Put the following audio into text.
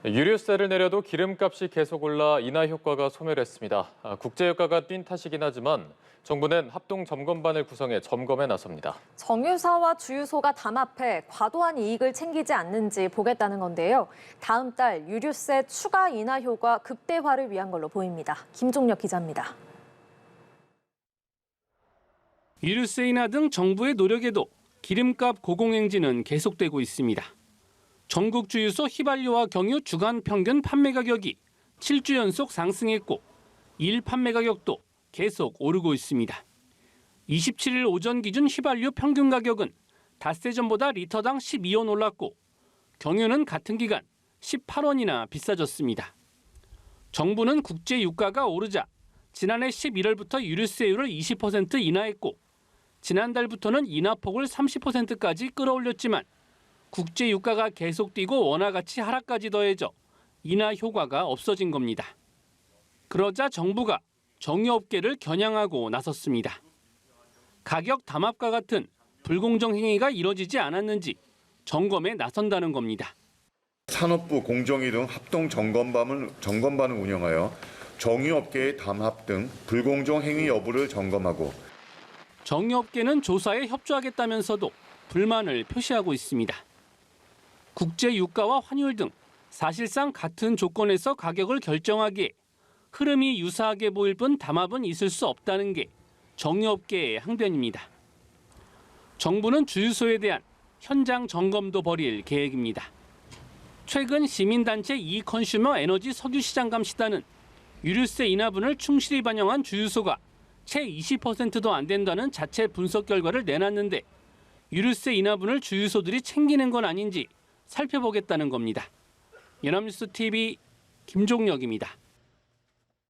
유류세를 내려도 기름값이 계속 올라 인하 효과가 소멸했습니다. 국제유가가 뛴 탓이긴 하지만 정부는 합동점검반을 구성해 점검에 나섭니다. 정유사와 주유소가 담합해 과도한 이익을 챙기지 않는지 보겠다는 건데요. 다음 달 유류세 추가 인하 효과 극대화를 위한 걸로 보입니다. 김종혁 기자입니다. 유류세 인하 등 정부의 노력에도 기름값 고공행진은 계속되고 있습니다. 전국 주유소 휘발유와 경유 주간 평균 판매 가격이 7주 연속 상승했고 일 판매 가격도 계속 오르고 있습니다. 27일 오전 기준 휘발유 평균 가격은 닷새 전보다 리터당 12원 올랐고 경유는 같은 기간 18원이나 비싸졌습니다. 정부는 국제 유가가 오르자 지난해 11월부터 유류세율을 20% 인하했고 지난달부터는 인하폭을 30%까지 끌어올렸지만 국제 유가가 계속 뛰고 원화 가치 하락까지 더해져 인하 효과가 없어진 겁니다. 그러자 정부가 정유업계를 겨냥하고 나섰습니다. 가격 담합과 같은 불공정 행위가 이뤄지지 않았는지 점검에 나선다는 겁니다. 산업부, 공정위 등 합동 점검반을 운영하여 정유업계의 담합 등 불공정 행위 여부를 점검하고 정유업계는 조사에 협조하겠다면서도 불만을 표시하고 있습니다. 국제 유가와 환율 등 사실상 같은 조건에서 가격을 결정하기에 흐름이 유사하게 보일 뿐 담합은 있을 수 없다는 게 정유업계의 항변입니다. 정부는 주유소에 대한 현장 점검도 벌일 계획입니다. 최근 시민단체 이컨슈머 에너지 석유시장 감시단은 유류세 인하분을 충실히 반영한 주유소가 채 20%도 안 된다는 자체 분석 결과를 내놨는데 유류세 인하분을 주유소들이 챙기는 건 아닌지 살펴보겠다는 겁니다. 연합뉴스 TV 김종혁입니다.